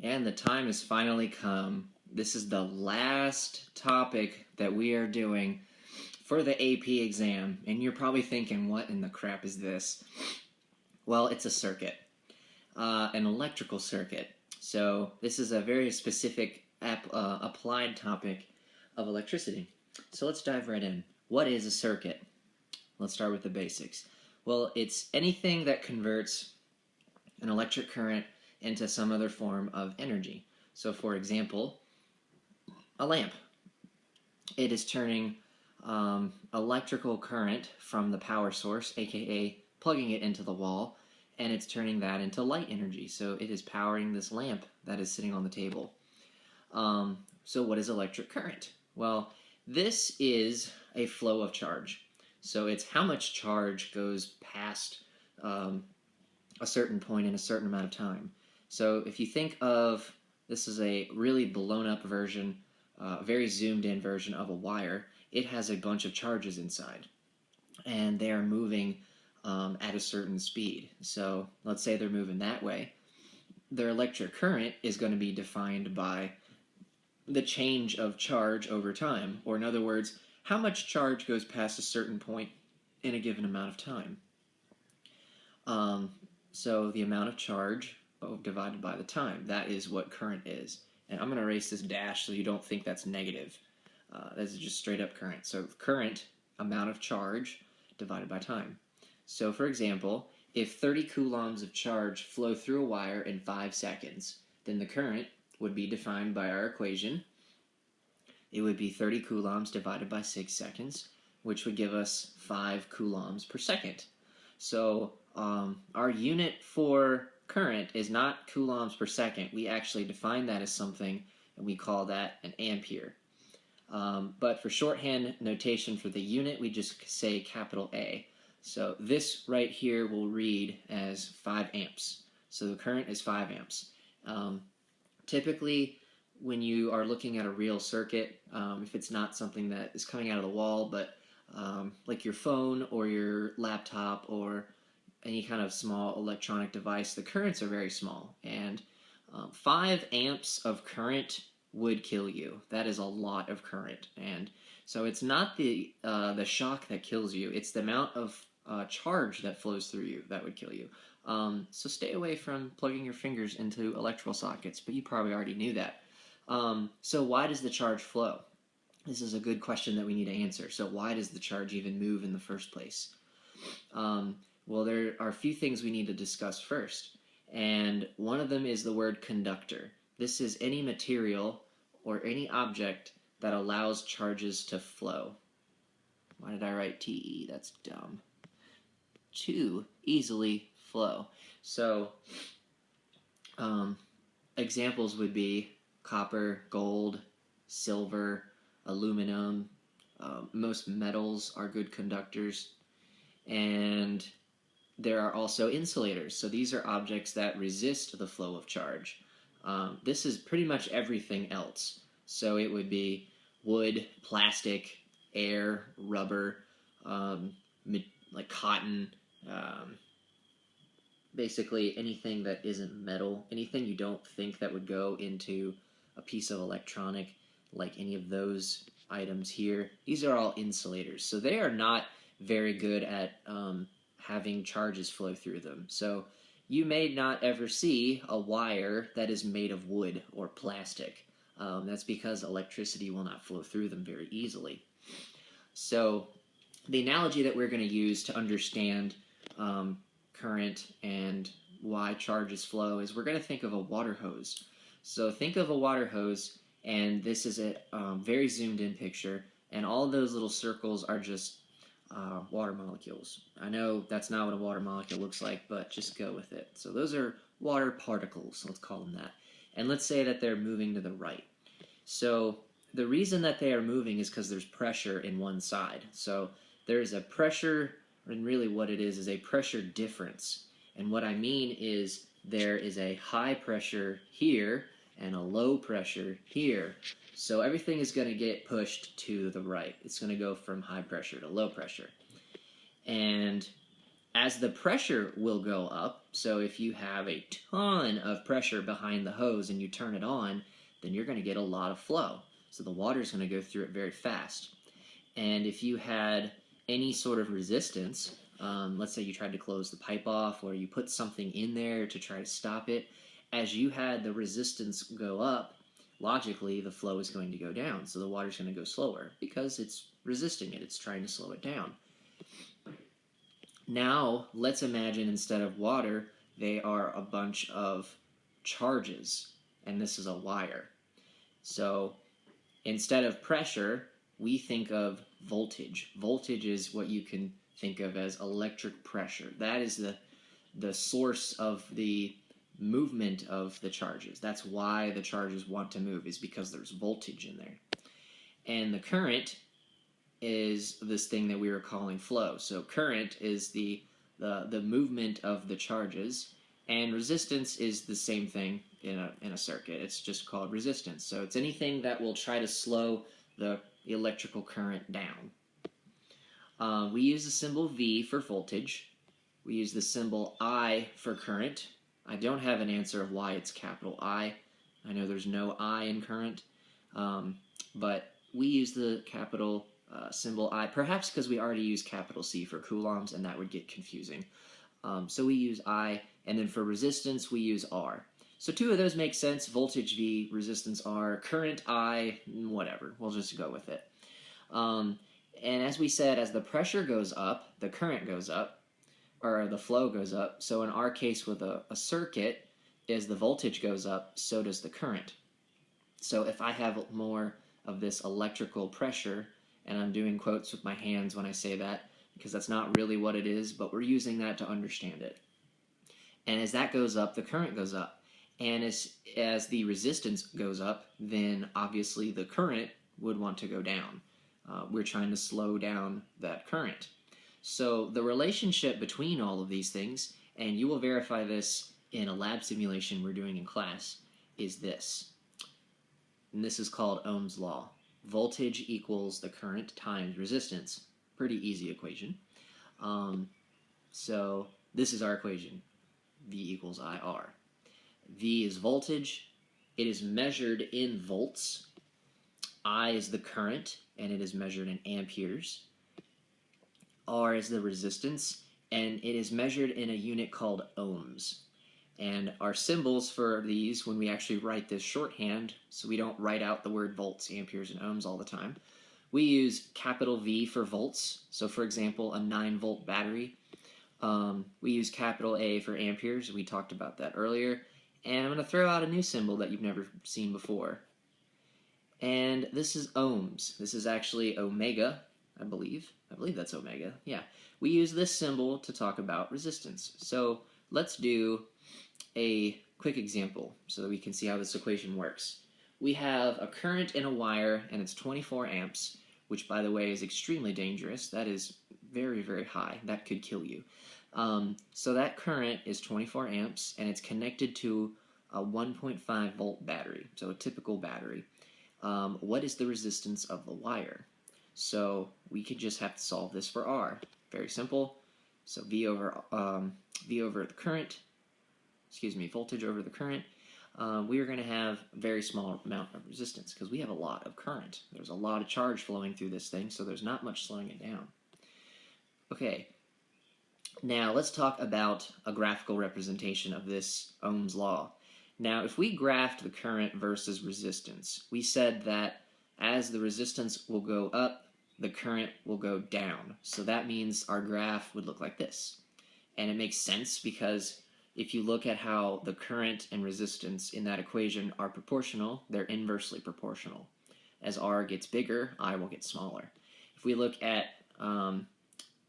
And the time has finally come. This is the last topic that we are doing for the AP exam. And you're probably thinking, what in the crap is this? Well, it's a circuit, an electrical circuit. So this is a very specific applied topic of electricity. So let's dive right in. What is a circuit? Let's start with the basics. Well, it's anything that converts an electric current into some other form of energy. So for example, a lamp. It is turning electrical current from the power source, aka plugging it into the wall, and it's turning that into light energy. So it is powering this lamp that is sitting on the table. So what is electric current? Well, this is a flow of charge. So it's how much charge goes past a certain point in a certain amount of time. So if you think of, this is a really blown up version, very zoomed in version of a wire, it has a bunch of charges inside. And they are moving at a certain speed. So let's say they're moving that way. Their electric current is going to be defined by the change of charge over time. Or in other words, how much charge goes past a certain point in a given amount of time. So the amount of charge divided by the time, that is what current is. And I'm going to erase this dash so you don't think that's negative. This is just straight up current. So current, amount of charge, divided by time. So for example, if 30 coulombs of charge flow through a wire in 5 seconds, then the current would be defined by our equation. It would be 30 coulombs divided by 6 seconds, which would give us 5 coulombs per second. So our unit for current is not coulombs per second. We actually define that as something, and we call that an ampere. But for shorthand notation for the unit, we just say capital A. So this right here will read as 5 amps. So the current is 5 amps. Typically, when you are looking at a real circuit, if it's not something that is coming out of the wall, but like your phone or your laptop or any kind of small electronic device, the currents are very small. And 5 amps of current would kill you. That is a lot of current. And so it's not the shock that kills you, it's the amount of charge that flows through you that would kill you. So stay away from plugging your fingers into electrical sockets, but you probably already knew that. So why does the charge flow? This is a good question that we need to answer. So why does the charge even move in the first place? Well, there are a few things we need to discuss first. And one of them is the word conductor. This is any material or any object that allows charges to flow. Why did I write TE? That's dumb. To easily flow. So examples would be copper, gold, silver, aluminum. Most metals are good conductors. And there are also insulators. So these are objects that resist the flow of charge. This is pretty much everything else. So it would be wood, plastic, air, rubber, like cotton, basically anything that isn't metal, anything you don't think that would go into a piece of electronic, like any of those items here. These are all insulators. So they are not very good at having charges flow through them. So you may not ever see a wire that is made of wood or plastic. That's because electricity will not flow through them very easily. So the analogy that we're going to use to understand current and why charges flow is we're going to think of a water hose. So think of a water hose, and this is a very zoomed in picture, and all those little circles are just water molecules. I know that's not what a water molecule looks like, but just go with it. So those are water particles, let's call them that. And let's say that they're moving to the right. So the reason that they are moving is because there's pressure in one side. So there's a pressure, and really what it is a pressure difference. And what I mean is there is a high pressure here and a low pressure here. So everything is going to get pushed to the right. It's going to go from high pressure to low pressure. And As the pressure will go up, so if you have a ton of pressure behind the hose and you turn it on, then you're going to get a lot of flow. So the water is going to go through it very fast. And if you had any sort of resistance, let's say you tried to close the pipe off or you put something in there to try to stop it, as you had the resistance go up, logically the flow is going to go down. So the water's going to go slower because it's resisting it. It's trying to slow it down. Now, let's imagine instead of water, they are a bunch of charges, and this is a wire. So instead of pressure, we think of voltage. Voltage is what you can think of as electric pressure. That is the source of the movement of the charges. That's why the charges want to move, is because there's voltage in there. And the current is this thing that we were calling flow. So current is the movement of the charges, and resistance is the same thing in a circuit. It's just called resistance. So it's anything that will try to slow the electrical current down. We use the symbol V for voltage. We use the symbol I for current. I don't have an answer of why it's capital I. I know there's no I in current, but we use the capital symbol I, perhaps because we already use capital C for coulombs, and that would get confusing. So we use I, and then for resistance, we use R. So two of those make sense: voltage V, resistance R, current I, whatever. We'll just go with it. And as we said, as the pressure goes up, the current goes up, or the flow goes up. So in our case with a circuit, as the voltage goes up, so does the current. So if I have more of this electrical pressure, and I'm doing quotes with my hands when I say that, because that's not really what it is, but we're using that to understand it. And as that goes up, the current goes up. And as the resistance goes up, then obviously the current would want to go down. We're trying to slow down that current. So the relationship between all of these things, and you will verify this in a lab simulation we're doing in class, is this. And this is called Ohm's law. Voltage equals the current times resistance. Pretty easy equation. So this is our equation. V equals IR. V is voltage. It is measured in volts. I is the current, and it is measured in amperes. R is the resistance, and it is measured in a unit called ohms. And our symbols for these, when we actually write this shorthand, so we don't write out the word volts, amperes, and ohms all the time, we use capital V for volts. So for example, a 9-volt battery. We use capital A for amperes. We talked about that earlier. And I'm going to throw out a new symbol that you've never seen before. And this is ohms. This is actually omega, I believe. I believe that's omega. Yeah. We use this symbol to talk about resistance. So let's do a quick example so that we can see how this equation works. We have a current in a wire, and it's 24 amps, which, by the way, is extremely dangerous. That is very, very high. That could kill you. So that current is 24 amps, and it's connected to a 1.5 volt battery, so a typical battery. What is the resistance of the wire? So we could just have to solve this for R. Very simple. So V over the current, voltage over the current. We are going to have a very small amount of resistance because we have a lot of current. There's a lot of charge flowing through this thing, so there's not much slowing it down. Okay, now let's talk about a graphical representation of this Ohm's law. Now, if we graphed the current versus resistance, we said that as the resistance will go up, the current will go down. So that means our graph would look like this. And it makes sense because if you look at how the current and resistance in that equation are proportional, they're inversely proportional. As R gets bigger, I will get smaller. If we look at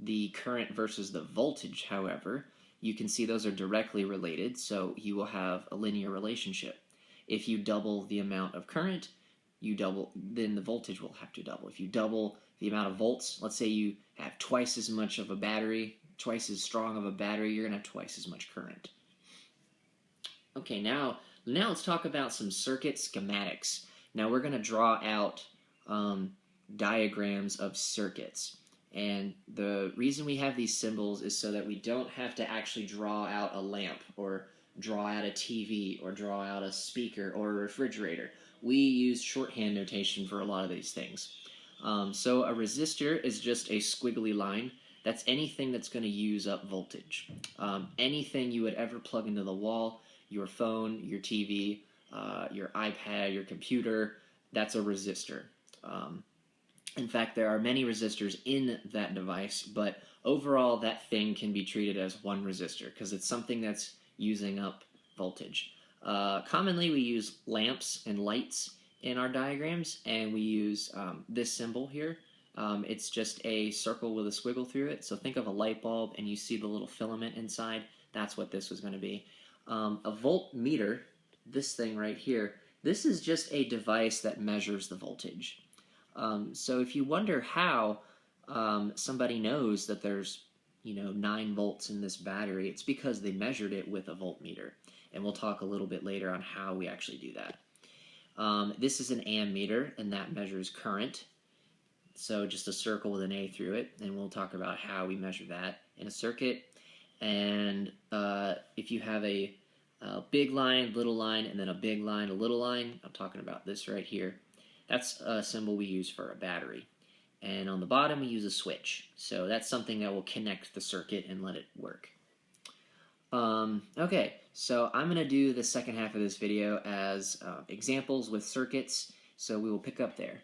the current versus the voltage, however, you can see those are directly related, so you will have a linear relationship. If you double the amount of current, then the voltage will have to double. If you double the amount of volts, let's say you have twice as much of a battery, twice as strong of a battery, you're going to have twice as much current. Okay, now let's talk about some circuit schematics. Now we're going to draw out diagrams of circuits. And the reason we have these symbols is so that we don't have to actually draw out a lamp or draw out a TV or draw out a speaker or a refrigerator. We use shorthand notation for a lot of these things. So a resistor is just a squiggly line. That's anything that's going to use up voltage. Anything you would ever plug into the wall, your phone, your TV, your iPad, your computer, that's a resistor. In fact, there are many resistors in that device, but overall that thing can be treated as one resistor because it's something that's using up voltage. Commonly we use lamps and lights in our diagrams, and we use this symbol here. It's just a circle with a squiggle through it, so think of a light bulb and you see the little filament inside. That's what this was going to be. A voltmeter, this thing right here, this is just a device that measures the voltage. So if you wonder how somebody knows that there's 9 volts in this battery, it's because they measured it with a voltmeter. And we'll talk a little bit later on how we actually do that. This is an ammeter, and that measures current. So just a circle with an A through it, and we'll talk about how we measure that in a circuit. And if you have a big line, little line, and then a big line, a little line, I'm talking about this right here. That's a symbol we use for a battery. And on the bottom we use a switch. So that's something that will connect the circuit and let it work. Okay, so I'm going to do the second half of this video as examples with circuits, so we will pick up there.